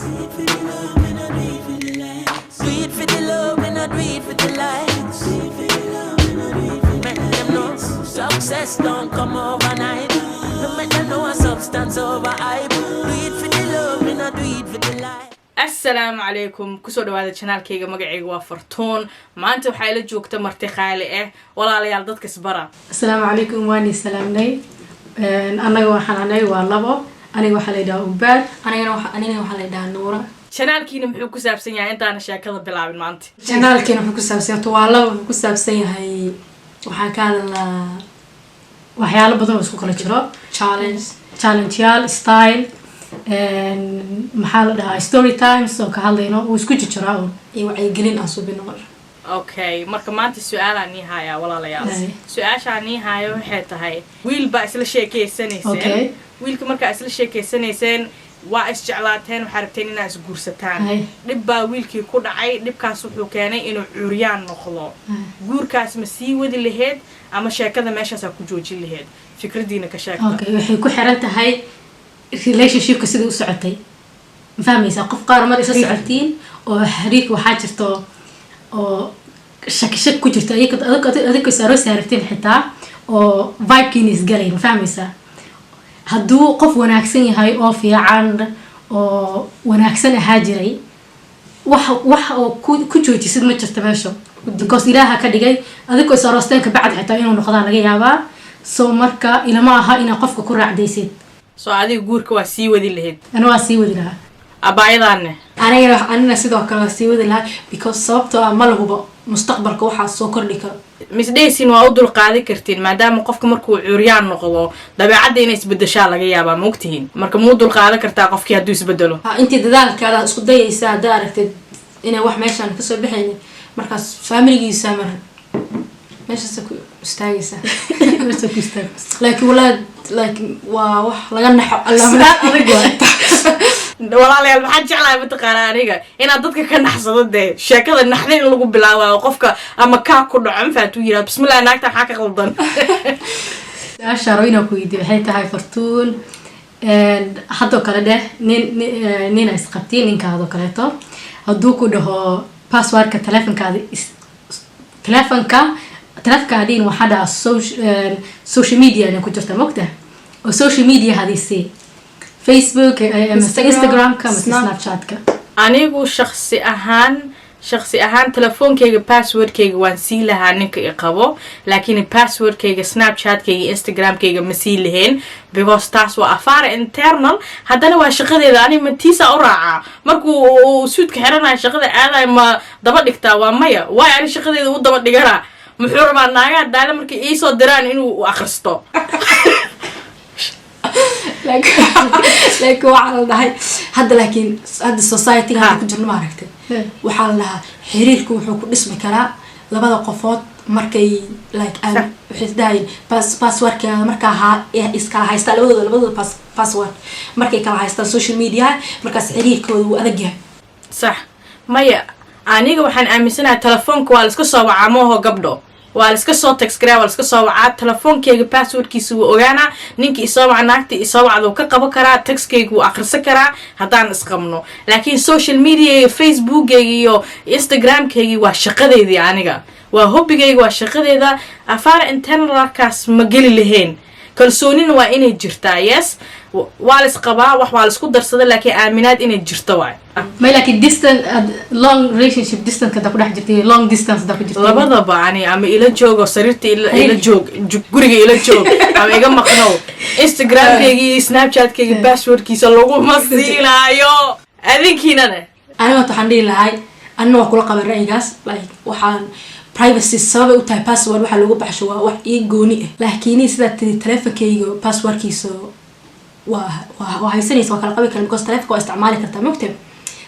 Do it for the love, and I do it for the likes. Make them know success don't come overnight. No make them know a substance over hype. Do it for the love, and I do it for the likes. السلام عليكم كسر هذا القناة كيجا مقعي وفرتون ما أنتوا حيلة جوكت مرتي خالي ولا على يالدك كسبرة. السلام عليكم واني سلامني أنا وحناني والله أنا وحليدا وباد أنا وحليدا نورة. شنال كينا محوك سابسين يعني أنت أنا شاكل بلعب مع أنت. شنال كينا محوك سابسين والله محوك سابسين هاي وحكان وحياله بدون مسكو كل شيء challenge يال ستايل محل ده story times وكهالينو وسكوتش شراون يوعيقلين أصوبينو. أوكي مركب ما أنت السؤال عني هاي ولا لا ياس. سؤال عني هاي وحيت هاي. ويل بأسل شيء كيسني سن. ويل كمركب أسل شيء كيسني سن وإستعلاءتين وحربتين ناس جورستان. نبى ويل كي كود عاي نبى كاسوحو كاني إنه عريان نخلا. جور كاس مسي ودي اللي هاد أما شيء كذا ماشى ساكوجوجي اللي هاد. فكرة دينا كشاكة. أوكي وحكو حرنت هاي. relationship كسيدو سعتي فهمي سقف قارة مرة سعتين وحريك وحاجته أو شك كوجرت أذيك سارو سعرتين حتى أو vibe كينيس قليل فهمي سا هدو قف وناكسني هاي أوفي عن أو وناكسني هاجري وح أو كوجرتي سيد ما تستمشوا because إلها كدقي أذيك سارو استنك بعد حتى إنه نخذها لقيها سو مركا إلى ما ها إنا قفك كرة عديسيد سو عادي جورك واسي ودي اللي هاد. أنا واسي ودي لها. أبعد عنه. أنا سيدو كلا واسي ودي لها because صوبته ماله مستقبل كوحة سكر لك. مش دايسين وأودل قاعدة كرتين ما دام قفك مركو عريان نقضه ده بعد يناس بدشالة جيابا موقتين مركو مودل قاعدة كرتا قفك هدوس بدله. أنت ذلك هذا اسكت ده يساعد دارك إنه واحد ماشان كسر بحيني مركز فاميلي يسامر ماشي سكو استاجسة ماشي سكو استاجس لكن ولاد لكن واح لقنا حق الله من والله يا المحل جعله بتقارن أنيقة أنا ضدك كان حصل ضده شكل النحلين اللي قبل بلاوة وقفك أما كاكل عم فاتويرة بسم الله أنك تحكي غلطان شاروينا كويدي حيث هاي فرتون حدو كله نينا اسقطين نين كهذا كلهتو هدو كده باسورد كتلفون كهذا تلفون كهدين وحدا السوشيال ميديا أنا كنت جرت مقطع والسوشيال ميديا هذه سي فيسبوك انستغرام كم سناب شات كم أنا يقول شخصي أهان تلفون كي باسورد كي وانسي لها نك إقابو لكن الباسورد كي سناب شات كي انستغرام كي مسيل لهن because تاس وأفار internal هذا لو شغله إذا أنا متيسة أوراعة مركو سود كحرنا شغله أنا ما ضبط دكتا ومايا واي أنا شغله إذا ضبط دكرا محور ما ناقة دالة مركي إيه صدران إنه أخرستو لكن وعلى ده هذا لكن هذا السوسايتي هذا كجرنا ما عرفته وحال لها حريركم وحكم اسمه كلا لبعض قفات مركي أنا بحيث داين باسورد كلا مركها ها إسكال هايستال لبعض باسورد مركي كلا هايستال سوشيال ميديا مركز حريركم وأذجه صح مايا أنا وحن أمسنا تلفونك والسكسو وعموه قبله والسكسو تكسكرا والسكسو وعاد تلفون كيجي باسورد كيسو أجانا نينكي إصابة عناكتي إصابة عدو كقبة كرا تكس كيجو آخر سكرا هدان إسقمنو لكن سوشيال ميديا فيسبوك كيجي أو إنستغرام كيجي واشقدي ذي عنيقة وهوبي كيجي واشقدي ذا أفار إنترنال كاس مجال لهين كلسونين وإني جرتا يس والس قبا وحوالس كودر صدر لكن آمنات إني جرتا واي ما لكن distance long relationship distance كده كده حجتي long distance ده حجتي لبضبا يعني أما إلى جوج وصرتي إلى جوج جوري إلى جوج أما إيجا مقنو إنستغرام كيجي سناب شات كيجي باسورد كيس اللوجو مصيلا يو أذيك هنا أنا ما تحندي لهاي أنا وكل قبل رأيجاس like وحان privacy سبب وتاي باسورد وحا لوجو بحشوا وح يجوني لكني سيدا تلفون كيجي باسورد كيسو وهايسني سواء كان قبل كان بقص تلفون واستعمالي كرتا مكتب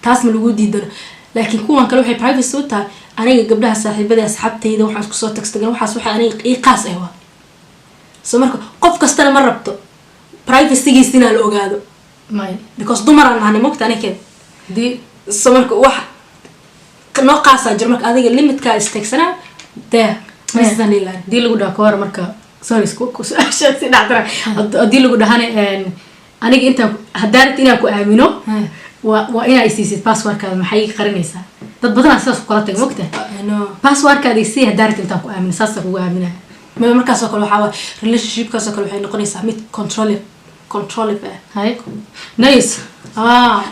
تاس من الوجود يدر لكن كون كانوا حي privacy وتا أنا قبلها صاحبتي أصحابتي إذا وحنا كسوت تكستجن وحنا سوحي أنا قاس أيوة سمرك قف كستنا مرة بتو privacy جيسنا لوجادو ما because دمر أنا مكتب أنا كده دي سمرك واحد نوقع جرمك هذا اللي متكاستكسنا ده مثلا لله دي اللي قدها كوار مركا سوري سكوك عشان سنعترى دي اللي قدها أنا أنت هدارت إني أكو آمنه waa inaa isiisid passwordkaada maxay qarinaysaa dad badanaa sidaas kula taga mogta passwordkaada isii hadaarat intaan ku aamina saasa kugu aaminaa markaasoo kale waxaa relationshipkaasoo kale waxay noqonaysaa mid controlable hay nice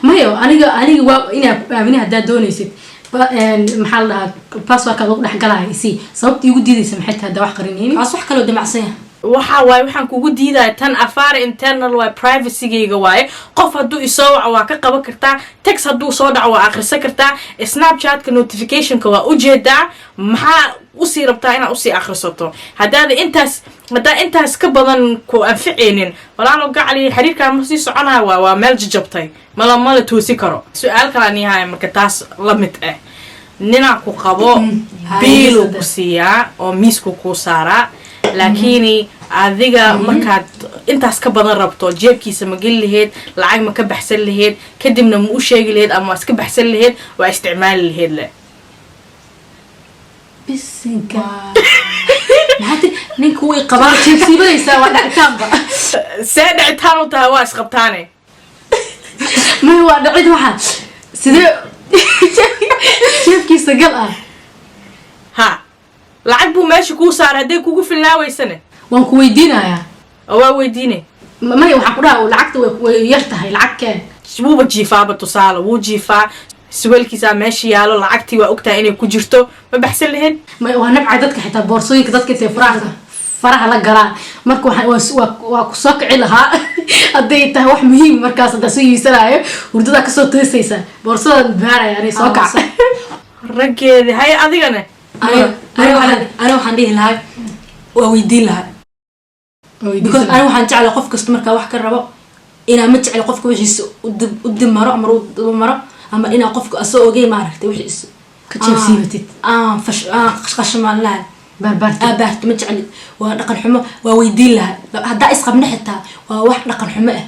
mayo aniga waa inaa ku aamina haddaad doonaysid maxaa la dhahaa passwordkaada ugu dhexgalaya isii sababta igu diidaysa maxay tahay haddaa wax qarinayni kaas wax kaloo damacsan yahay waxa waaye waxaan kugu diidaya tan afaar internal waaye privacygayga waaye qof hadduu isoo waco waa ka qaban kartaa text hadduu soo dhaco waa akhrisan kartaa snapchatka notificationka waa ujeedaa maxaa usii rabtaa inaad usii akhrisato haddaa intaas ka badan ku anficaynin walaalo gacali xiriirkaan ma sii soconaya waa meel jajabtay mala toosi karo su-aal kalaan yahay marka taas la mid ah ninaa ku qabo biiluu ku siiyaa oo miisku kuu saaraa laakiin adiga markaad intaas ka badan rabto jeebkiisa ma geli lahayd lacag ma ka baxsan lahayd kadibna ma u sheegi lahayd ama iska baxsan lahayd waa isticmaali lahayd le bisinka maxaati ninka way qabaa jeebsiibanaysaa waa dhacitaanba see dhicitaan u tahay waa isqabtaane may waa dhacid waxaa sidee jeebkiisa gal ah ha lacag buu meesha kuu saaray hadday kugu filnaaweysane waan ku weydiinayaa oo waa weydiine maya waxaan ku dhaha lacagta way yar tahay lacagkeen wuuba jiifaaba tusaale wuu jiifaa suwalkiisaa meesha yaalo lacagtii waa ogtahay inay ku jirto ma baxsan lahayd waa nabcay dadka xitaa boorsooyinka dadka intay faraha la galaan marka waa ku soo kici lahaa hadday tahay wax muhiim markaas haddaa soo yiisanaayo hurdadaa kasoo toosaysaa boorsada baaraya anay soo kacsa raggeedi hay adigana ani waxaan dhihi lahaa waa weydiin lahaa because ani waxaan jeclay qof kasta markaa wax ka rabo inaa ma jecla qofka wixiisa u dimaro ama u dabamaro ama inaa qofka asoo ogeyn maaragtay wixiisa ka jeebsiibatid qashqashamaan lahaa baarbaarta ma jecli waa dhaqan xumo waa weydiin lahaa haddaa isqabna xitaa waa wax dhaqan xumo ah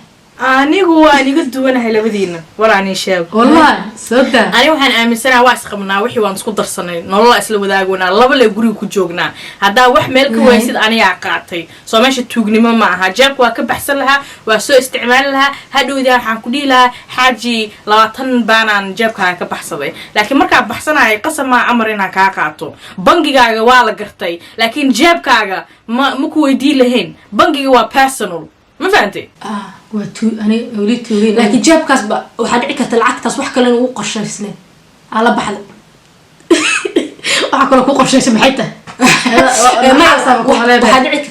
anigu waan iga duwanahay labadiina walaanii sheego wallahi sooda ani waxaan aaminsanaha waa isqabnaa wixii waan isku darsanay nolola isla wadaagoynaa laba le guriga ku joognaa haddaa wax meel ka waysid anigaa qaatay soo meesha tuugnimo ma aha jeebka waa ka baxsan lahaa waa soo isticmaali lahaa hadhowdaa waxaan ku dhihi lahaa xaaji 20 baanaan jeebkaaga ka baxsaday laakiin markaa baxsanaya qasamaa amar inaan kaa qaato bangigaaga waa la gartay laakiin jeebkaaga ma ku weydiin lahayn bangiga waa personal ma fahantay waa ani weli tuugay laakiin jeebkaas ba waxaa dhici karta lacagtaas wax kale inuu qorshaysnay ala baxda waxa kale ku qorshaysan maxay tahay waxaa dhici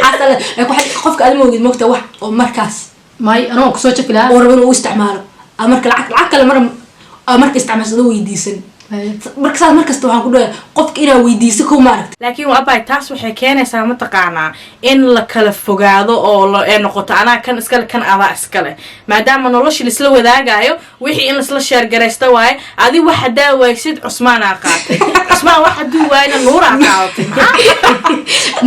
karta qofka aad ma ogid moogta wax oo markaas may anoo kusoo jafi lahaa oo rabo inuu isticmaalo marka lacag kale marka isticmaalsado weydiisan marka saas markasta waxaan ku dhahay qofka inaa weydiiso kow maaragta laakiin waabay taas waxay keenaysaa mataqaanaa in la kala fogaado oo ee noqoto anaa kan iskale kan adaa iskale maadaama nolosha laisla wadaagayo wixii in laisla sheergaraysta waaye adi wax hadaa waaysid cusmaanaa qaatay cusmaan wax hadduu waayna nuuraa qaadatay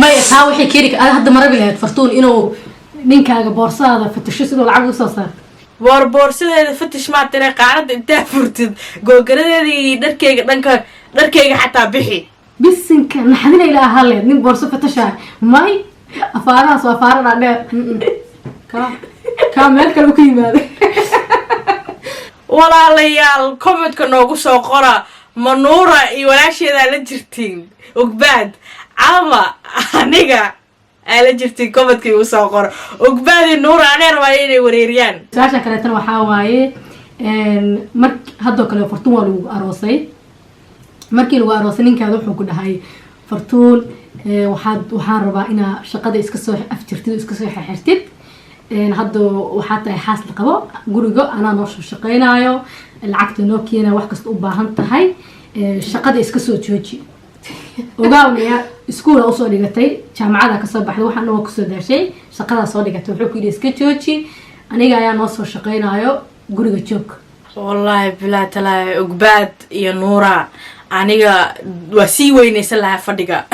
maya taa waxay keeni ada hadda marabi lahayd fartuun inuu ninkaaga boorsadaada fatasho sidoo lacag usoo saarto boorsideeda fatish maa tire qaanada intaa furtid googaradeedii dharkayga xataa bixi bisinka naxdina ilaa haleed nin boorso fatashaa may afaarahaas waa afaarada dheer kaa meel kale ku yimaaday walaalayaal commentka noogu soo qora manuura iyo walaasheedaa la jirtiin ogbaad ama aniga ala jirtay commentkii uu soo qoro ogbaadi nuura aneer waaye inay wareeriyaan su-aasha kaleetana waxaa waaye haddoo kale fartuun waa lagu aroosay markii lagu aroosay ninkaada wuxuu ku dhahay fartuun waxaan rabaa inaa shaqada iska soo afjirtid iska soo xirxirtid hadda waxaa tahay xaas la qabo guriga anaa noo soo shaqaynaayo lacagta noo keena wax kasta u baahan tahay shaqada iska soo jooji ogaawniya iskuula usoo dhigatay jaamacada kasoo baxday waxaan waa kusoo daashay shaqadaa soo dhigatay wuxuu ku yidhi iska jooji aniga ayaa noo soo shaqaynaayo guriga joog wallaahi bilaa talaahi ogbaad iyo nuura aniga waa sii weynaysan lahaa fadhiga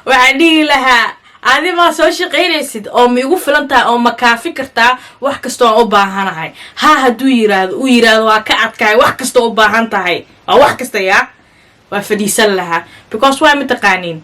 waxaan dhihi lahaa adi maa soo shaqaynaysid oo ma igu filan tahay oo ma kaafi kartaa wax kastoo aan u baahanahay hadduu yiraahdo waa ka adkaay wax kastoo u baahan tahay waa wax kasta yaa waa fadhiisan lahaa because waa mataqaaniin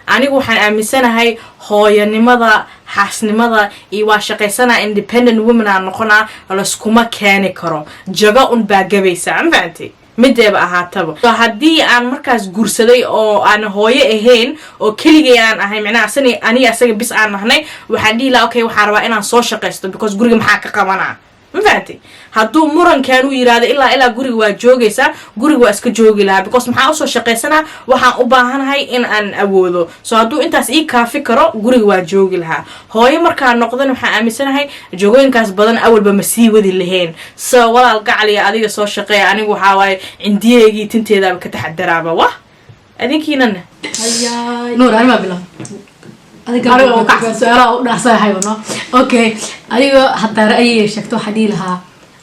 anigu waxaan aaminsanahay hooyanimada xaasnimada iyo waa shaqaysanaa independent woman aan noqonaa laskuma keeni karo jago un baa gabaysaa ma fahantay mideeba ahaataba haddii aan markaas guursaday oo aan hooyo ahayn oo keligay aan ahay micnaha aniga asaga bis aan nahnay waxaan dhihi lahaa okay waxaan rabaa inaan soo shaqaysto because guriga maxaa ka qabanaa ma fahantay hadduu murankan u yiraahdo ilaa guriga waa joogaysaa guriga waa iska joogi lahaa because maxaa usoo shaqaysanaa waxaan u baahanahay in aan awoodo so hadduu intaas ii kaafi karo guriga waa joogi lahaa hooyo markaan noqdan waxaan aaminsanahay joogooyinkaas badan awalba ma sii wadi lahayn so walaal gacaliya adiga soo shaqeeya anigu waxaa waaye cindiyeegii tinteedaaba ka taxadaraaba wah adinkiinana nuur anima bilaw su-aalaha u dhaafsanahay no okay adigoo hataa ra'yigay sheegto waxaa dhihi lahaa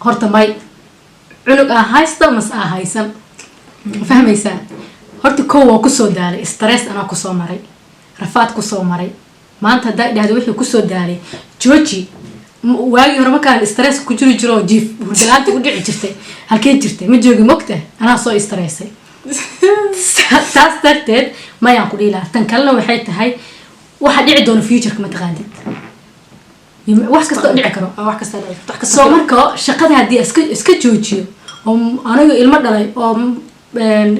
horta may cunug aa haysta mas aa haysan fahmaysaa horta kow waa kusoo daalay stress anaa kusoo maray rafaad kusoo maray maanta haddaa idhahda wixii kusoo daalay jooji waagii hore markaan stress ku jiri jiro jiif hurdalaanta u dhici jirtay halkee jirtay ma joogi mogta anaa soo stressay taas darteed mayaan ku dhihi lahaa tan kalena waxay tahay waxa dhici doona futureka ma taqaantid wax kasta dhici karo wax kasta dhici karo soo marka shaqada haddii iska joojiyo oo aniga ilmo dhalay oo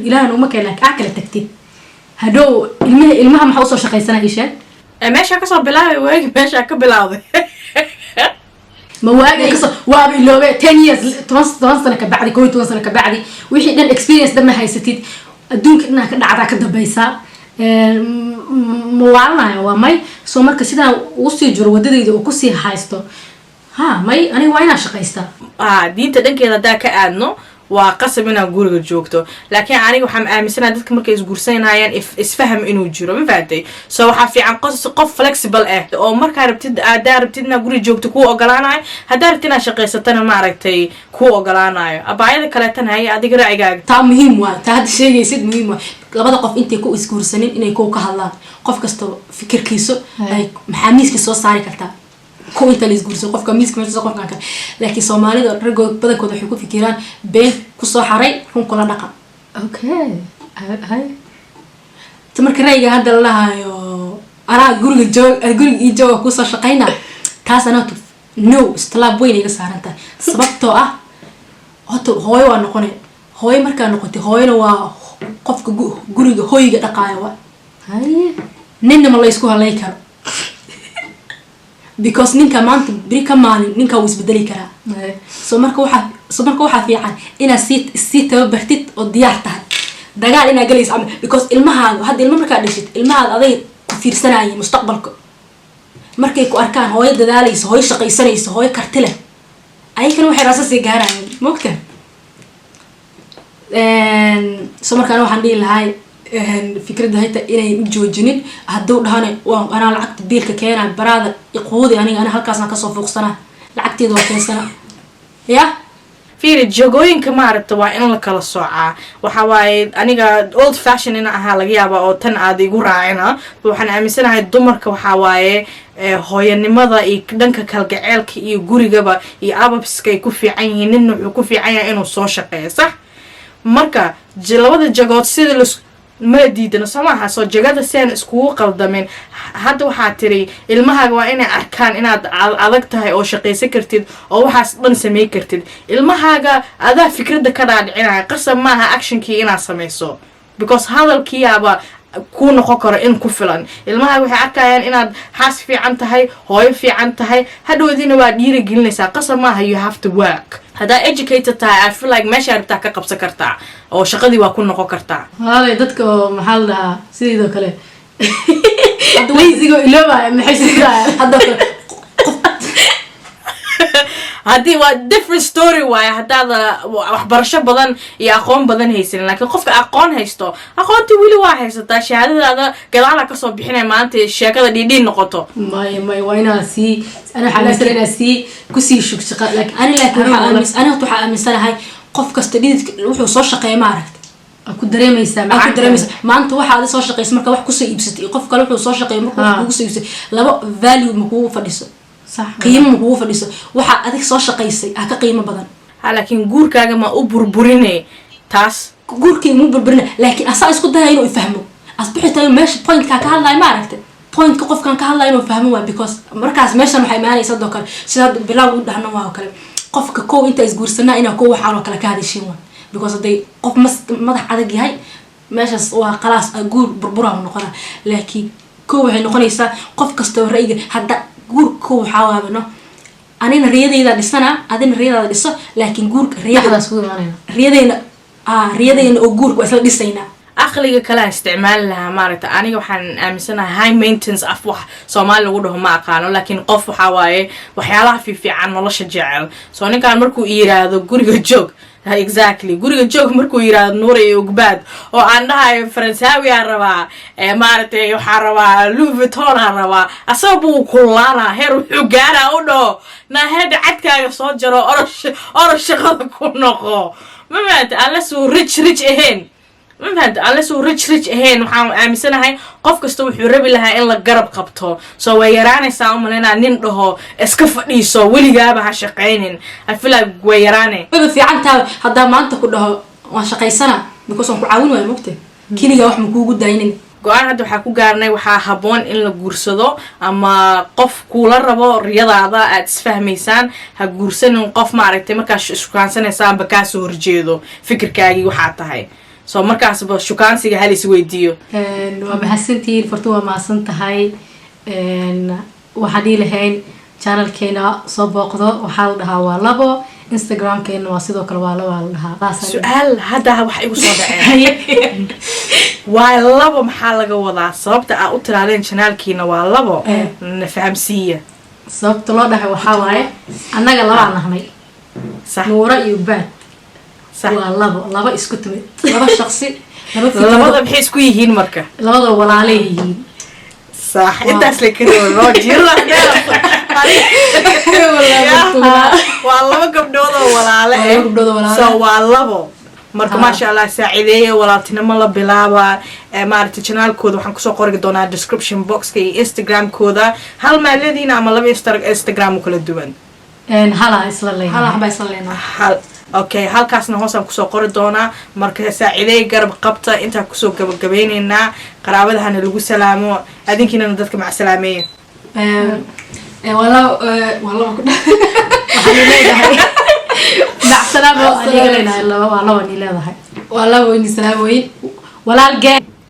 ilaahan uma keenay kaa kala tagtid hadhow ilmaha maxaa usoo shaqaysanaa ii sheeg meeshaa kasoo bilaabay waagi meeshaa ka bilawday ma waagi kasoo waaba iloobe 10 years 10 sano ka bacdi 12 sano ka bacdi wixii dhan experience dhan ma haysatid adduunka dhanaa ka dhacdaa ka dambaysaa mawaalanayo waa may soo marka sidaa uu sii jiro wadadayda uu kusii haysto may aniga waa inaan shaqaystaa diinta dhankeeda haddaa ka aadno waa qasab inaad guriga joogto laakiin aniga waxaan aaminsanaha dadka markay isguursanayaan isfaham inuu jiro ma fahatay so waxaa fiican qof flexible ah oo markaa haddaa rabtid inaad guriga joogto kuu ogolaanayo haddaa rabtid inaad shaqaysatana maaragtay kuu ogolaanayo abaayada kaleetana haya adiga ra'yigaaga taa muhiim waa taa hadda sheegaysid muhiim waa labada qof intay ku isguursanin inay ku ka hadlaan qof kasta fikirkiisu ay maxaa miiska soo saari kartaa ku inta la isguursan qofka miiska meesha soo qofkan kale laakiin Soomaalida raggood badankooda waxay ku fikiraan been ku soo xaray run kula dhaqan okay hay tamarka rayga hadda la hayo ara guriga ii joog ku soo shaqeyna taas ana no islaab weyn iga saaranta sababtoo ah hooyo waa noqonay hooyo markaa noqotay hooyana waa qofka guriga hooyiga dhaqaayo waa hay ninna ma la isku halay karo because ninka maanta biri ka maalin ninka uu isbedeli karaa soo marka waxa fiican inaad si tababartid oo diyaar tahay dagaal inaad galayso because ilmahaaga hadda ilmo markaa dhashid ilmahaada aday ku fiirsanayeen mustaqbalka markay ku arkaan hooyo dadaalayso hooyo shaqaysanayso hooyo karti leh ayagana waxay raasasii gaarayaan mogta soo markaan waxaan dhihi lahay fikradda hayta inay u joojinin hadduu dhahane anaa lacagta biilka keenaa baraada iquudi aniga halkaasna kasoo fuuqsanaa lacagteeda waa keensana ya fiiri jogooyinka maaragta waa in la kala soocaa waxa waaye aniga old fashion ina ahaa laga yaaba oo tan aad igu raacina waxaan aaminsanahay dumarka waxaa waaye hooyanimada iyo dhanka kalgaceelka iyo gurigaba iyo ababska ay ku fiican yihiin ninna wuxuu ku fiican yahay inuu soo shaqeeyo sax marka labada jagood sida la ma diidano samaha soo jagada si aan iskugu qaldamin hadda waxaa tiri ilmahaaga waa inay arkaan inaad adag tahay oo shaqaysan kartid oo waxaas dhan sameyn kartid ilmahaaga adaa fikradda ka dhaadhicinaya qasab maaha actionkii inaad samayso because hadalkiiaba ku noqon karo in ku filan ilmahaaga waxay arkayaan inaad xaas fiican tahay hooyo fiican tahay hadhoodina waa dhiirigelinaysaa qasab maaha you have to work haddaa educated tahay I feel like meesha rabtaa ka qabsan kartaa oo shaqadii waa ku noqon kartaa haaday dadka maxaa la dhahaa sidoo kale lazigo ilooba maxay sidaa hadda haddii waa different story waaye haddaada waxbarasho badan iyo aqoon badan haysanin laakiin qofka aqoon haysto aqoontii weli waa haysataa shahaadadaada gadaala kasoo bixinay maanta sheekada dhiidhiin noqoto may waa inaa sii ana xalaasana inaa sii kusii shugshaqo laakiin waxaa aaminsanahay qof kasta dhididka wuxuu soo shaqeeya ma aragta ku dareemaysaa maanta waxaad soo shaqeyso marka wax kusoo iibsatay qof kale wuxuu soo shaqeeya marka wax kugu soo iibsatay laba value ma kugu fadhiso qiimo ma kugu fadhiso waxa adig soo shaqeysay ka qiimo badan laakiin guurkaaga ma u burburine taas guurkii ma burburina laakiin asaa isku daya inuu fahmo asbixitaay meesha pointka ka hadlay ma aragtay pointka qofkan ka hadlayo inuu fahmo waa because markaas meeshan waxay imaanaysaa sidoo kale sida bilaw u dhahno waa kale qofka koow inta isguursanaa inaa koow waxaan oo kale ka hadashiin waa because haday qof madax adag yahay meeshaas waa qalaas guur burbura noqona laakiin koow waxay noqonaysaa qof kasta oo ra'yiga hadda guur koow waxaa waabano anina riyadeyda dhisana adina riyadada dhiso laakiin guurka riyadaas ku imaanayna riyadeyna oo guurka waa isla dhisayna aqliga kala isticmaal lahaa maaragta aniga waxaan aaminsanahay high maintenance af wax Soomaali lagu dhaho ma aqaano laakiin qof waxa waaye waxyaalaha fiican nolosha jecel soo ninkan markuu yiraahdo guriga joog exactly guriga joog markuu yiraahdo nuur iyo ugbaad oo aan dhahayo Faransawi aan rabaa maaragtay waxa rabaa Louis Vuitton aan rabaa asabu kullana heer wuxuu gaaraa u dhaho naahada cadkaaga soo jaro orosh shaqada ku noqo ma maanta alla soo rich ahayn مفهمت على سو rich ahayn waxaan aaminsanahay qof kasta wuxuu rabi lahaa in la garab qabto soo way yaraanaysaa umalena nin dhaho iska fadhiiso weligaaba ha shaqeynin I feel like way yaraanay baba fiicantaa hadda maanta ku dhaho waan shaqeysana because aan ku caawin waayo mugtay kiniga wax ma kuugu daaynin go'aan hadda waxa ku gaarnay waxa haboon in la guursado ama qof kula rabo riyadaada aad isfahmaysaan ha guursanin qof ma aragtay markaas iskukaansanaysaa ba soo horjeedo fikirkaagi waxa tahay soo markaas ba shukaansiga hal is weydiyo waa mahadsantiin fartu waa mahadsan tahay waxaan ilahayn channelkeena soo booqdo waxaa la dhahaa waa labo Instagramkeena waa sidoo kale waa la dhahaa su'aal hadda wax igu soo dhacay waa labo maxaa laga wadaa sababta aad u tiraaleen channelkeena waa labo na fahamsiiya sababta loo dhahay waxa waaye annaga laba nahnay sax nuura iyo baad waa laba isku timid laba shakhsi labada maxay isku yihiin marka labada walaalo yihiin صح انت اصلك راجل والله gabdhooda walaale soo walabo marka ma sha Allah saacideeyo walaaltinimo la bilaaba maaragtay channelkooda waxaan kusoo qori doonaa description boxka iyo Instagramkooda hal maaladiina ama laba Instagram kala duwan hala isla leeyahay hal okay halkaasna hoosaan kusoo qori doonaa marka saacideey garab qabta inta kusoo gabagabeynayna qaraabadahana lagu salaamo adinkiina dadka ma salaameeyo wala ku waxaan leeyahay macsalaamo adiga leeyahay laba waa laba ni leedahay wala way ni salaamoyin walaal